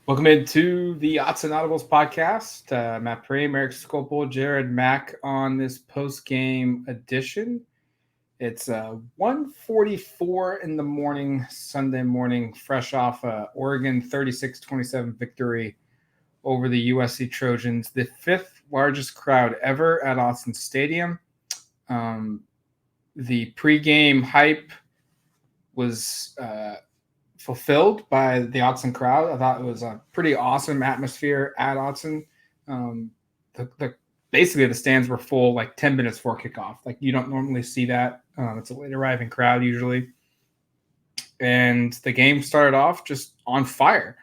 Welcome into the Autzen Audibles Podcast. Matt Prehm, Eric Scopel, Jared Mack on this post-game edition. It's 1:44 in the morning, Sunday morning, fresh off Oregon 36-27 victory over the USC Trojans, the fifth largest crowd ever at Autzen Stadium. The pregame hype was fulfilled by the Autzen crowd. I thought it was a pretty awesome atmosphere at Autzen. Basically the stands were full like 10 minutes before kickoff. Like you don't normally see that. It's a late arriving crowd usually. And the game started off just on fire.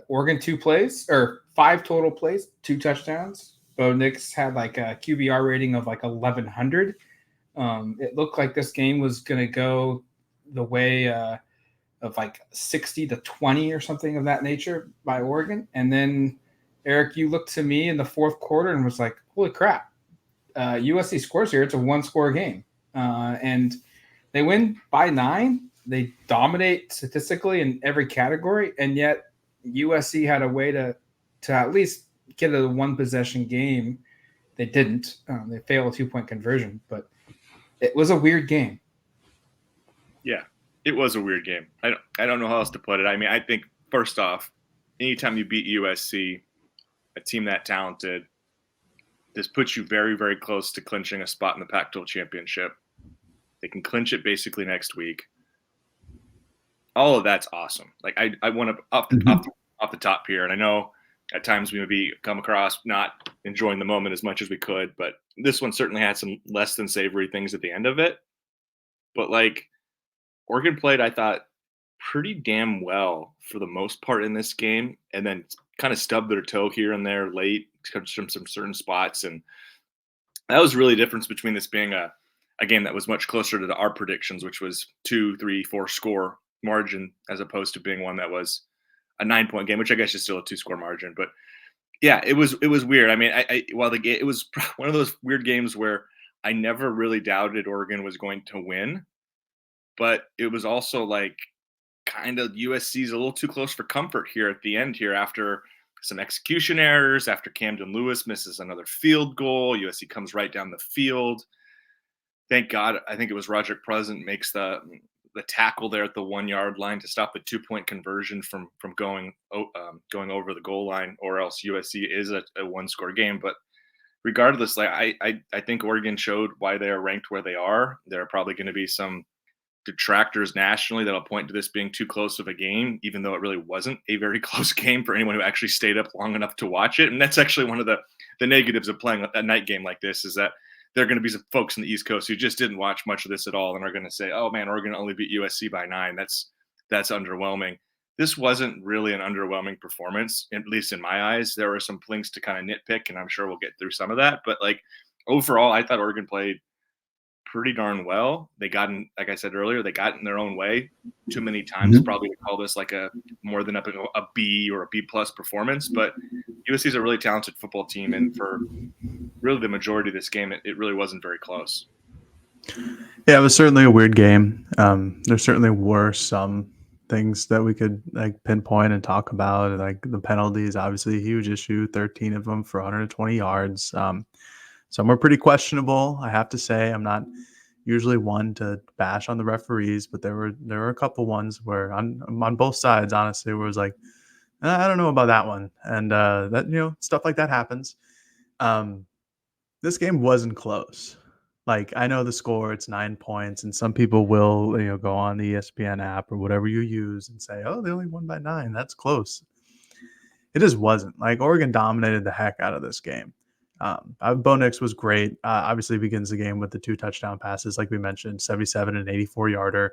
Oregon 5 total plays, 2 touchdowns. Bo Nix had like a QBR rating of like 1,100. It looked like this game was going to go the way of like 60-20 or something of that nature by Oregon. And then, Eric, you looked to me in the fourth quarter and was like, holy crap, USC scores here. It's a one-score game. And they win by 9. They dominate statistically in every category, and yet USC had a way to at least get a one-possession game. They didn't. They failed a 2-point conversion, but it was a weird game. Yeah, it was a weird game. I don't know how else to put it. I mean, I think, first off, anytime you beat USC, a team that talented, this puts you very, very close to clinching a spot in the Pac-12 championship. They can clinch it basically next week. All of that's awesome. Like I want to off the top here, and I know at times we maybe come across not enjoying the moment as much as we could, but this one certainly had some less than savory things at the end of it. But like Oregon played, I thought, pretty damn well for the most part in this game, and then kind of stubbed their toe here and there late from some certain spots, and that was really the difference between this being a game that was much closer to our predictions, which was 2, 3, 4 score margin, as opposed to being one that was a 9-point game, which I guess is still a 2-score margin. But yeah, it was weird. I mean, it was one of those weird games where I never really doubted Oregon was going to win, but it was also like kind of USC's a little too close for comfort here at the end here after some execution errors, after Camden Lewis misses another field goal. USC comes right down the field. Thank God, I think it was Roderick Pleasant makes the tackle there at the 1-yard line to stop the 2-point conversion from going over the goal line, or else USC is a 1-score game. But regardless, like I think Oregon showed why they are ranked where they are. There are probably going to be some detractors nationally that'll point to this being too close of a game, even though it really wasn't a very close game for anyone who actually stayed up long enough to watch it. And that's actually one of the negatives of playing a night game like this, is that there are going to be some folks in the East Coast who just didn't watch much of this at all and are going to say, oh man, Oregon only beat USC by 9. That's underwhelming. This wasn't really an underwhelming performance, at least in my eyes. There were some things to kind of nitpick, and I'm sure we'll get through some of that. But like overall, I thought Oregon played pretty darn well. They got in, like I said earlier, they got in their own way too many times, probably to call this like a more than a B or a B plus performance. But USC is a really talented football team, and for really the majority of this game, it really wasn't very close. Yeah, it was certainly a weird game. There certainly were some things that we could like pinpoint and talk about. Like the penalties, obviously a huge issue, 13 of them for 120 yards. Some were pretty questionable, I have to say. I'm not usually one to bash on the referees, but there were a couple ones where on both sides, honestly, where it was like, I don't know about that one. And that, stuff like that happens. This game wasn't close. Like, I know the score, it's 9 points, and some people will, go on the ESPN app or whatever you use and say, oh, they only won by 9. That's close. It just wasn't. Like, Oregon dominated the heck out of this game. Bo Nix was great. Obviously begins the game with the 2 touchdown passes, like we mentioned, 77 and 84-yarder.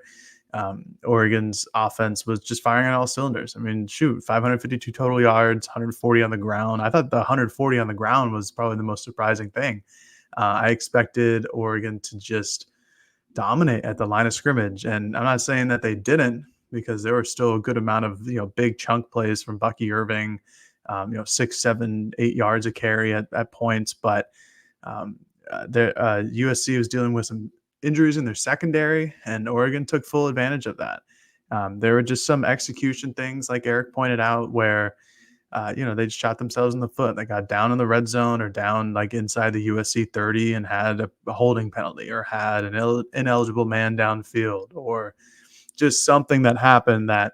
Oregon's offense was just firing on all cylinders. I mean, 552 total yards, 140 on the ground. I thought the 140 on the ground was probably the most surprising thing. I expected Oregon to just dominate at the line of scrimmage, and I'm not saying that they didn't, because there were still a good amount of big chunk plays from Bucky Irving, 6, 7, 8 yards a carry at points, but USC was dealing with some injuries in their secondary, and Oregon took full advantage of that. There were just some execution things, like Eric pointed out, where they just shot themselves in the foot. They got down in the red zone or down like inside the USC 30 and had a holding penalty, or had an ineligible man downfield, or just something that happened that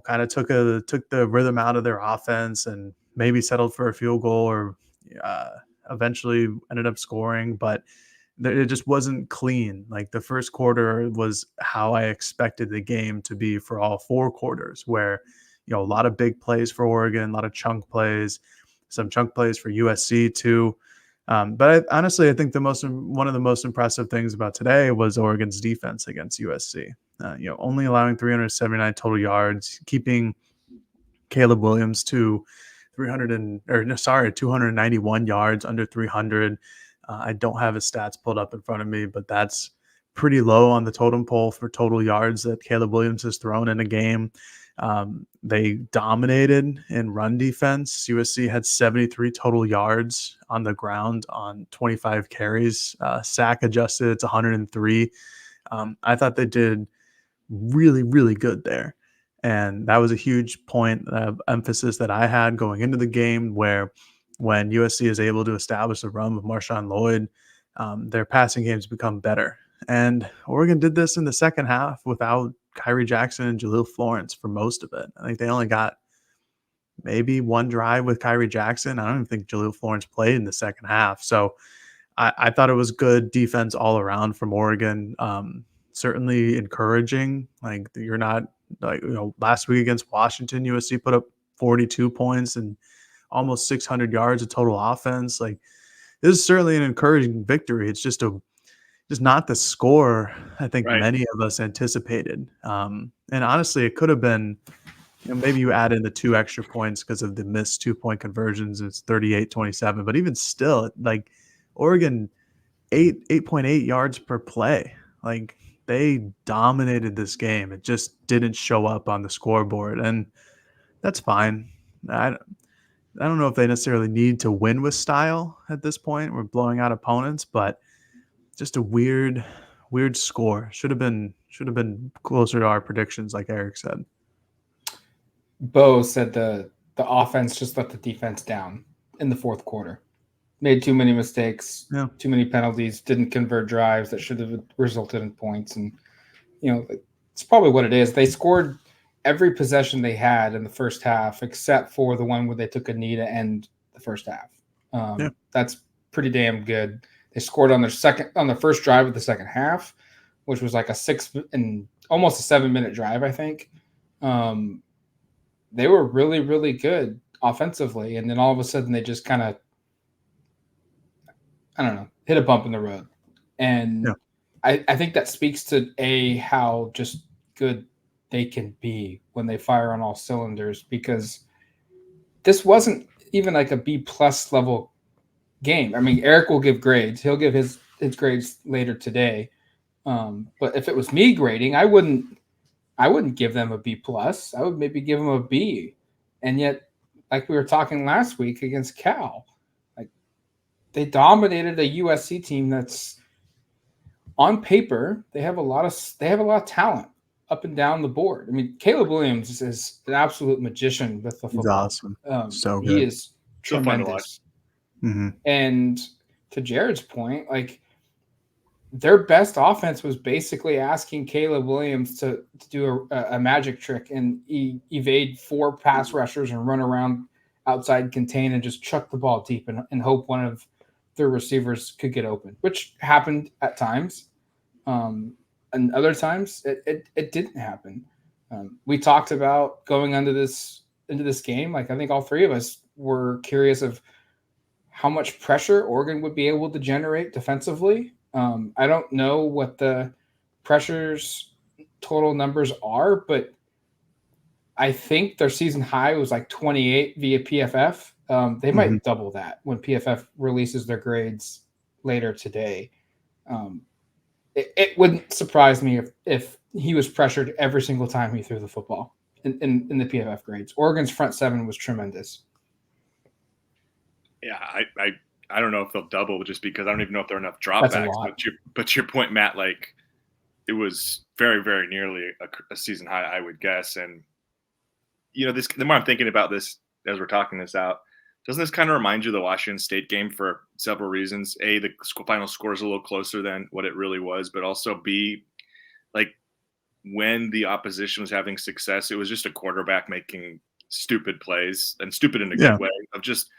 kind of took the rhythm out of their offense and maybe settled for a field goal, or eventually ended up scoring, but it just wasn't clean. Like the first quarter was how I expected the game to be for all 4 quarters, where a lot of big plays for Oregon, a lot of chunk plays, some chunk plays for USC too. But honestly, I think one of the most impressive things about today was Oregon's defense against USC. Only allowing 379 total yards, keeping Caleb Williams to 291 yards, under 300. I don't have his stats pulled up in front of me, but that's pretty low on the totem pole for total yards that Caleb Williams has thrown in a game. They dominated in run defense. USC had 73 total yards on the ground on 25 carries. Sack adjusted, it's 103. I thought they did really, really good there. And that was a huge point of emphasis that I had going into the game, where when USC is able to establish a run with Marshawn Lloyd, their passing games become better. And Oregon did this in the second half without Kyrie Jackson and Jaleel Florence for most of it. I think they only got maybe one drive with Kyrie Jackson. I don't even think Jaleel Florence played in the second half. So I thought it was good defense all around from Oregon. Certainly encouraging. Like, you're not last week against Washington, USC put up 42 points and almost 600 yards of total offense. Like, this is certainly an encouraging victory. It's just not the score I think many of us anticipated. And honestly, it could have been, maybe you add in the 2 extra points because of the missed 2-point conversions. It's 38-27, but even still, like, Oregon 8.8 yards per play. Like, they dominated this game. It just didn't show up on the scoreboard, and that's fine. I don't know if they necessarily need to win with style at this point. We're blowing out opponents, but just a weird score. Should have been closer to our predictions, like Eric said. Bo said the offense just let the defense down in the fourth quarter. Made too many mistakes, too many penalties, didn't convert drives that should have resulted in points. And, it's probably what it is. They scored every possession they had in the first half, except for the one where they took a knee to end the first half. That's pretty damn good. They scored on the first drive of the second half, which was like almost a 7-minute drive, I think. They were really, really good offensively. And then all of a sudden they just kind of, I don't know, hit a bump in the road. And I think that speaks to how just good they can be when they fire on all cylinders, because this wasn't even like a B+ level game. I mean, Eric will give grades. He'll give his grades later today. But if it was me grading, I wouldn't give them a B+. I would maybe give them a B. And yet, like we were talking last week against Cal, like, they dominated a USC team that's, on paper, they have a lot of talent up and down the board. I mean, Caleb Williams is an absolute magician with the football. He's awesome. So good. He is tremendous. Mm-hmm. And to Jared's point, like, their best offense was basically asking Caleb Williams to do a magic trick and evade 4 pass rushers and run around outside contain and just chuck the ball deep and hope one of their receivers could get open, which happened at times. And other times it didn't happen. We talked about going into this game. Like, I think all 3 of us were curious of how much pressure Oregon would be able to generate defensively. I don't know what the pressures total numbers are, but I think their season high was like 28 via PFF. They might double that when PFF releases their grades later today. It wouldn't surprise me if he was pressured every single time he threw the football in the PFF grades. Oregon's front 7 was tremendous. Yeah, I don't know if they'll double, just because I don't even know if there are enough dropbacks. But to your point, Matt, like, it was very, very nearly a season high, I would guess. And the more I'm thinking about this as we're talking this out, doesn't this kind of remind you of the Washington State game for several reasons? A, the final score is a little closer than what it really was, but also B, like when the opposition was having success, it was just a quarterback making stupid plays, and stupid in a good way, of just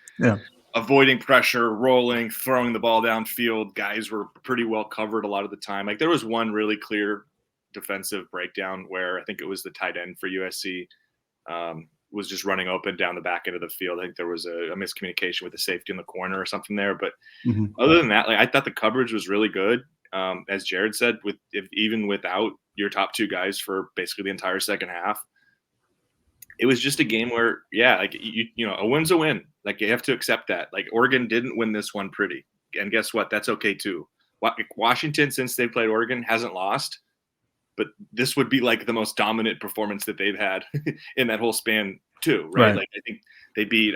avoiding pressure, rolling, throwing the ball downfield. Guys were pretty well covered a lot of the time. Like there was one really clear defensive breakdown where I think it was the tight end for USC was just running open down the back end of the field. I think there was a miscommunication with the safety in the corner or something there. But other than that, like I thought the coverage was really good. As Jared said, even without your top two guys for basically the entire second half, it was just a game where, like a win's a win. Like you have to accept that. Like Oregon didn't win this one pretty, and guess what? That's okay too. Washington, since they played Oregon, hasn't lost. But this would be like the most dominant performance that they've had in that whole span too, right? Like I think they beat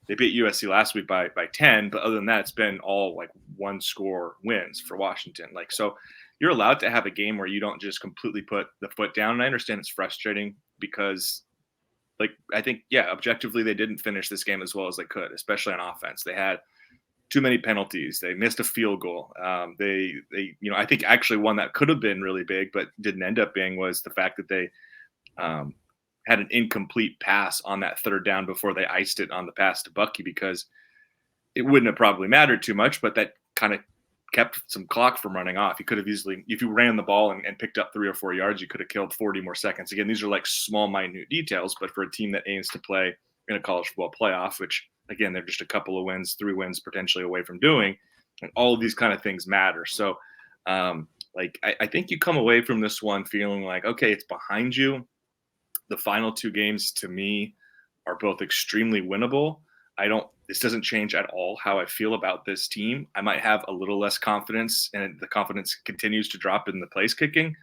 USC last week by 10, but other than that, it's been all like one score wins for Washington. Like, so you're allowed to have a game where you don't just completely put the foot down. And I understand it's frustrating because, like, I think, objectively they didn't finish this game as well as they could, especially on offense. They had too many penalties. They missed a field goal. They I think actually one that could have been really big, but didn't end up being, was the fact that they had an incomplete pass on that third down before they iced it on the pass to Bucky, because it wouldn't have probably mattered too much, but that kind of kept some clock from running off. You could have easily, if you ran the ball and picked up 3 or 4 yards, you could have killed 40 more seconds. Again, these are like small, minute details, but for a team that aims to play in a college football playoff, which again, they're just a couple of wins, 3 wins potentially away from doing, and all of these kind of things matter. So I think you come away from this one feeling like, okay, it's behind you. The final 2 games to me are both extremely winnable. This doesn't change at all how I feel about this team. I might have a little less confidence, and the confidence continues to drop in the place kicking.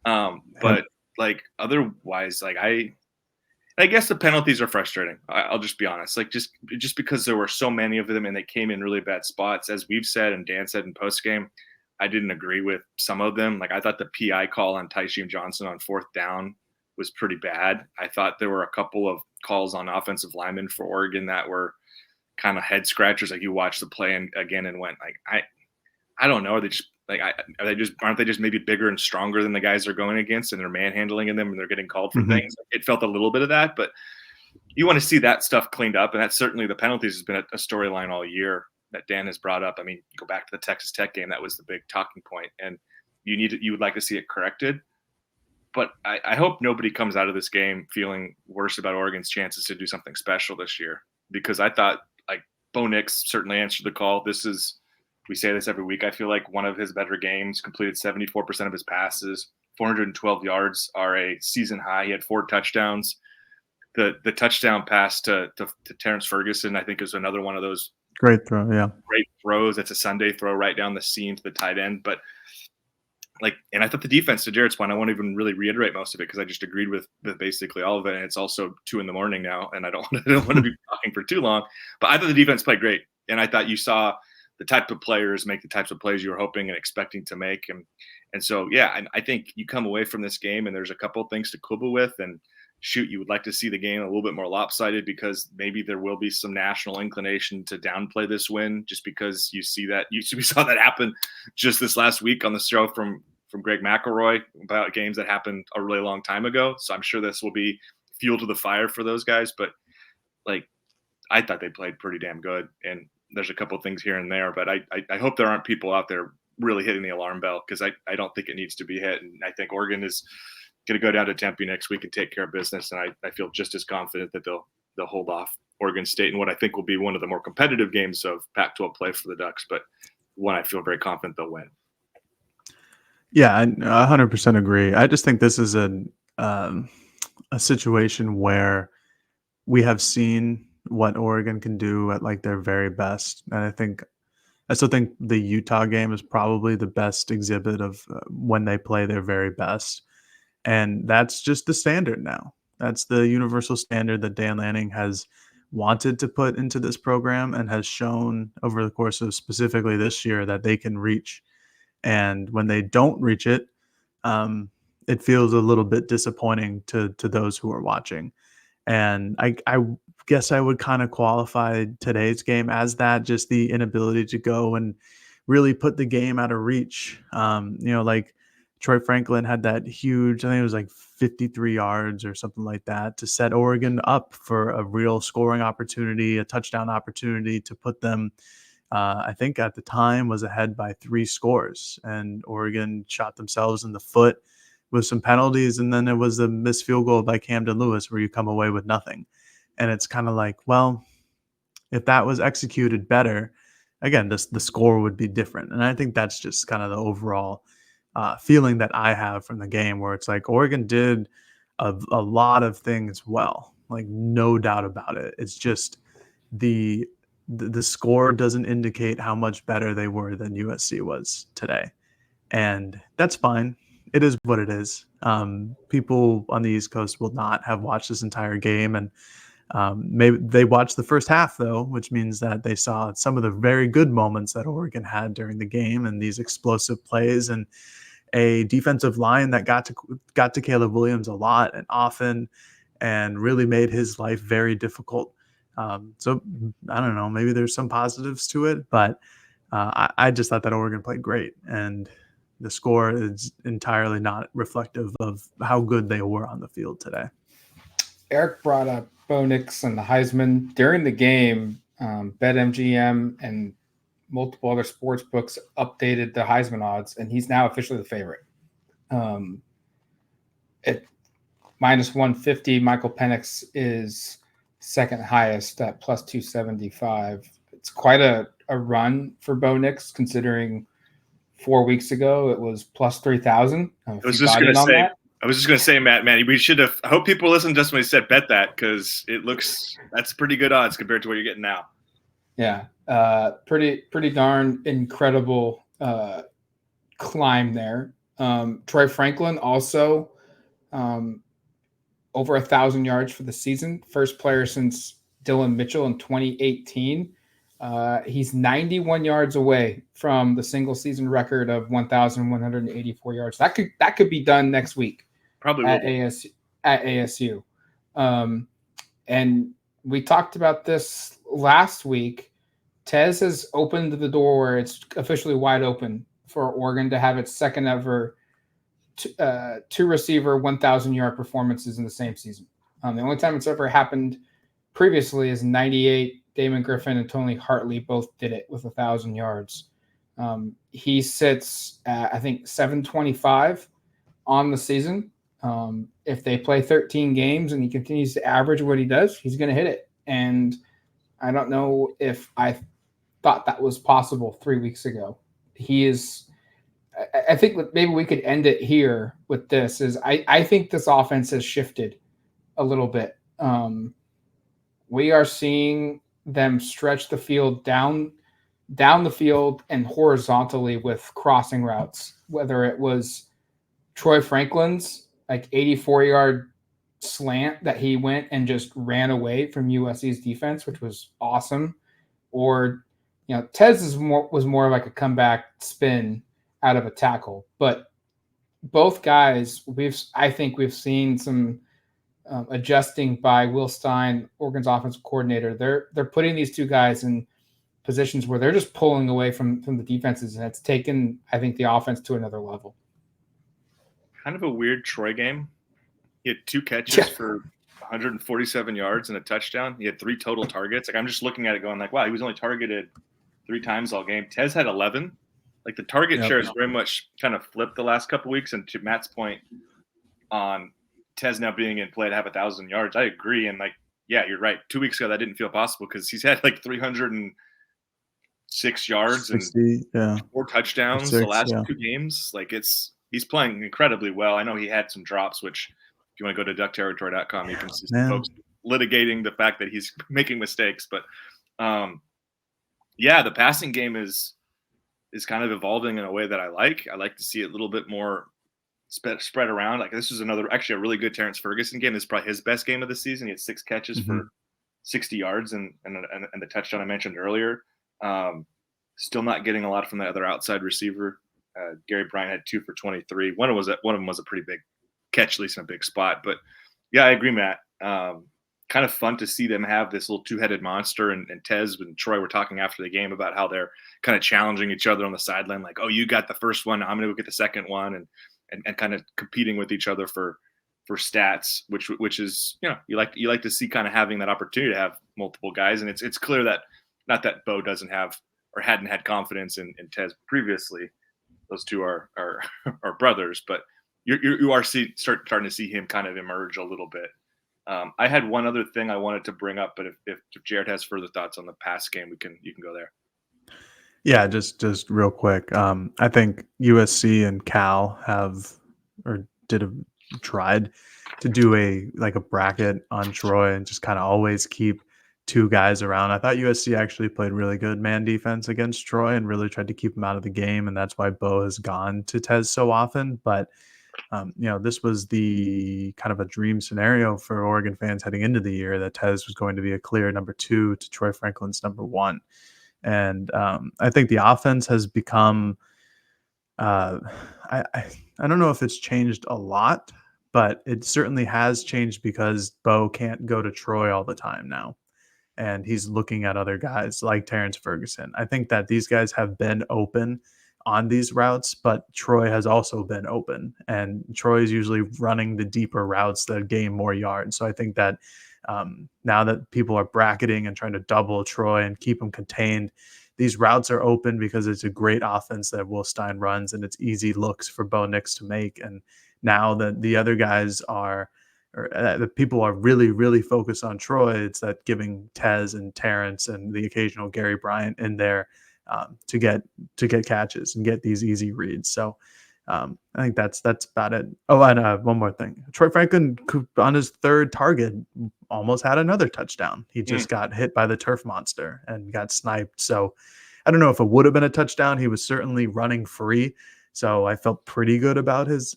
But like otherwise, like I guess the penalties are frustrating. I'll just be honest. Like just because there were so many of them and they came in really bad spots, as we've said and Dan said in post game, I didn't agree with some of them. Like I thought the PI call on Tysheem Johnson on 4th down was pretty bad. I thought there were a couple of calls on offensive linemen for Oregon that were kind of head scratchers. Like you watch the play again and went like, I don't know. Are they just like, aren't they just maybe bigger and stronger than the guys they're going against, and they're manhandling in them and they're getting called for things? It felt a little bit of that, but you want to see that stuff cleaned up. And that's certainly, the penalties has been a storyline all year that Dan has brought up. I mean, go back to the Texas Tech game. That was the big talking point, and you would like to see it corrected. But I hope nobody comes out of this game feeling worse about Oregon's chances to do something special this year, because I thought like Bo Nix certainly answered the call. We say this every week. I feel like one of his better games, completed 74% of his passes, 412 yards are a season high. He had 4 touchdowns. The touchdown pass to Terrence Ferguson, I think, is another one of those great throws. It's a Sunday throw right down the seam to the tight end. But and I thought the defense, to Jared's point, I won't even really reiterate most of it because I just agreed with basically all of it. And it's also 2 a.m. now, and I don't want to be talking for too long. But I thought the defense played great, and I thought you saw the type of players make the types of plays you were hoping and expecting to make. And so, I think you come away from this game and there's a couple of things to quibble with, and shoot, you would like to see the game a little bit more lopsided, because maybe there will be some national inclination to downplay this win just because we saw that happen just this last week on the show from Greg McElroy about games that happened a really long time ago. So I'm sure this will be fuel to the fire for those guys, but I thought they played pretty damn good, and there's a couple of things here and there, but I hope there aren't people out there really hitting the alarm bell, because I don't think it needs to be hit. And I think Oregon is going to go down to Tempe next week and take care of business. And I feel just as confident that they'll hold off Oregon State in what I think will be one of the more competitive games of Pac-12 play for the Ducks, but one I feel very confident they'll win. Yeah, I 100% agree. I just think this is a situation where we have seen what Oregon can do at like their very best. And I still think the Utah game is probably the best exhibit of when they play their very best. And that's just the standard now. That's the universal standard that Dan Lanning has wanted to put into this program and has shown over the course of specifically this year that they can reach. And when they don't reach it, it feels a little bit disappointing to those who are watching. And I guess I would kind of qualify today's game as that, just the inability to go and really put the game out of reach. Like Troy Franklin had that huge, I think it was like 53 yards or something like that, to set Oregon up for a real scoring opportunity, a touchdown opportunity to put them, I think at the time was ahead by 3 scores, and Oregon shot themselves in the foot with some penalties. And then it was the missed field goal by Camden Lewis where you come away with nothing. And it's kind of like, well, if that was executed better, again, the score would be different. And I think that's just kind of the overall feeling that I have from the game, where it's like Oregon did a lot of things well, like no doubt about it. It's just the score doesn't indicate how much better they were than USC was today. And that's fine. It is what it is. People on the East Coast will not have watched this entire game, and maybe they watched the first half, though, which means that they saw some of the very good moments that Oregon had during the game, and these explosive plays, and a defensive line that got to Caleb Williams a lot and often, and really made his life very difficult. So I don't know, maybe there's some positives to it, but I just thought that Oregon played great, and the score is entirely not reflective of how good they were on the field today. Eric brought up Bo Nix and the Heisman during the game. BetMGM and multiple other sports books updated the Heisman odds, and he's now officially the favorite. At minus 150, Michael Penix is second highest at plus 275. It's quite a run for Bo Nix, considering 4 weeks ago it was plus 3,000. I was just going to say, Matt, we should have. I hope people listened to us when we said bet that, because that's pretty good odds compared to what you're getting now. Yeah, pretty darn incredible climb there. Troy Franklin also over 1,000 yards for the season. First player since Dylan Mitchell in 2018. He's 91 yards away from the single season record of 1,184 yards. That could be done next week. Probably at ASU. And we talked about this last week. Tez has opened the door where it's officially wide open for Oregon to have its second ever two receiver 1,000-yard performances in the same season. The only time it's ever happened previously is 98. Damon Griffin and Tony Hartley both did it with 1,000 yards. He sits at, I think, 725 on the season. If they play 13 games and he continues to average what he does, he's going to hit it. And I don't know if I thought that was possible 3 weeks ago. I think that maybe we could end it here with this. I think this offense has shifted a little bit. We are seeing them stretch the field down the field and horizontally with crossing routes, whether it was Troy Franklin's like 84-yard slant that he went and just ran away from USC's defense, which was awesome. Or, Tez was more like a comeback spin out of a tackle. But both guys, I think we've seen some adjusting by Will Stein, Oregon's offensive coordinator. They're putting these two guys in positions where they're just pulling away from the defenses, and it's taken, I think, the offense to another level. Kind of a weird Troy game. He had 2 catches for 147 yards and a touchdown. He had 3 total targets. Like, I'm just looking at it going like, wow, he was only targeted 3 times all game. Tez had 11. Like, the target share is very much kind of flipped the last couple of weeks. And to Matt's point on Tez now being in play to have 1,000 yards, I agree. And yeah, you're right. 2 weeks ago, that didn't feel possible because he's had 306 yards 60, and 4 touchdowns the last 2 games. He's playing incredibly well. I know he had some drops, which if you want to go to duckterritory.com, you can see some folks litigating the fact that he's making mistakes. But the passing game is kind of evolving in a way that I like. I like to see it a little bit more spread around. Like, this is actually a really good Terrence Ferguson game. This is probably his best game of the season. He had 6 catches for 60 yards and the touchdown I mentioned earlier. Still not getting a lot from the other outside receiver. Gary Bryant had 2 for 23. One of them was a pretty big catch, at least in a big spot. But yeah, I agree, Matt. Kind of fun to see them have this little two-headed monster. And Tez and Troy were talking after the game about how they're kind of challenging each other on the sideline, like, oh, you got the first one, I'm going to go get the second one, and kind of competing with each other for stats, which is, you like to see kind of having that opportunity to have multiple guys. And it's clear that not that Bo doesn't have or hadn't had confidence in Tez previously. Those two are brothers, but you are starting to see him kind of emerge a little bit. I had one other thing I wanted to bring up, but if Jared has further thoughts on the past game, you can go there. Yeah, just real quick. I think USC and Cal tried to do a bracket on Troy and just kind of always keep two guys around. I thought USC actually played really good man defense against Troy and really tried to keep him out of the game, and that's why Bo has gone to Tez so often. But this was the kind of a dream scenario for Oregon fans heading into the year, that Tez was going to be a clear number 2 to Troy Franklin's number 1. And I think the offense has become, I don't know if it's changed a lot, but it certainly has changed because Bo can't go to Troy all the time now. And he's looking at other guys like Terrence Ferguson. I think that these guys have been open on these routes, but Troy has also been open. And Troy is usually running the deeper routes that gain more yards. So I think that now that people are bracketing and trying to double Troy and keep him contained, these routes are open because it's a great offense that Will Stein runs, and it's easy looks for Bo Nix to make. And now that the other guys the people are really, really focused on Troy, it's that giving Tez and Terrence and the occasional Gary Bryant in there to get catches and get these easy reads. So I think that's about it. Oh, and one more thing. Troy Franklin, on his third target, almost had another touchdown. He just got hit by the turf monster and got sniped. So I don't know if it would have been a touchdown. He was certainly running free. So I felt pretty good about his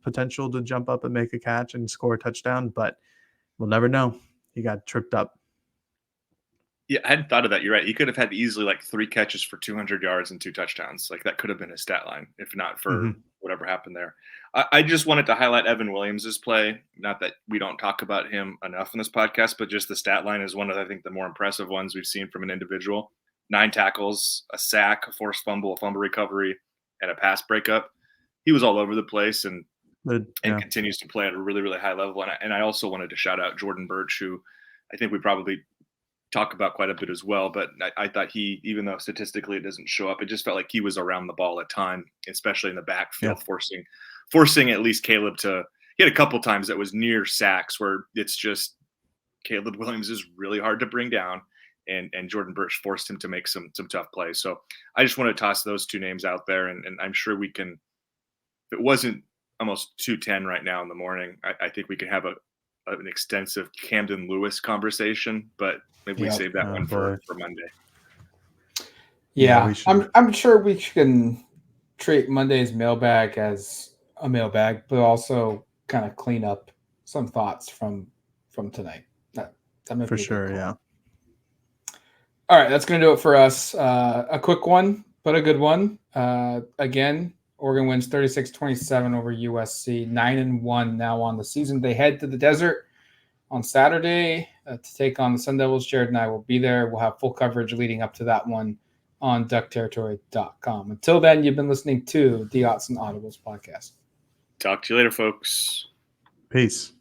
potential to jump up and make a catch and score a touchdown, but we'll never know. He got tripped up. Yeah, I hadn't thought of that. You're right. He could have had easily 3 catches for 200 yards and 2 touchdowns. That could have been his stat line, if not for whatever happened there. I just wanted to highlight Evan Williams' play. Not that we don't talk about him enough in this podcast, but just the stat line is one of, I think, the more impressive ones we've seen from an individual. 9 tackles, a sack, a forced fumble, a fumble recovery, and a pass breakup. He was all over the place and continues to play at a really, really high level. And I also wanted to shout out Jordan Birch, who I think we probably talk about quite a bit as well. But I thought he, even though statistically it doesn't show up, it just felt like he was around the ball at time, especially in the backfield, forcing at least Caleb to – he had a couple times that was near sacks where it's just Caleb Williams is really hard to bring down. And Jordan Birch forced him to make some tough plays. So I just want to toss those 2 names out there, and I'm sure we can. If it wasn't almost 2:10 right now in the morning, I think we can have an extensive Camden Lewis conversation, but maybe we save that one for Monday. Yeah, I'm sure we can treat Monday's mailbag as a mailbag, but also kind of clean up some thoughts from tonight. That may for be sure, yeah. All right, that's going to do it for us. A quick one, but a good one. Again, Oregon wins 36-27 over USC, 9-1 now on the season. They head to the desert on Saturday to take on the Sun Devils. Jared and I will be there. We'll have full coverage leading up to that one on duckterritory.com. Until then, you've been listening to the Autzen Audibles Podcast. Talk to you later, folks. Peace.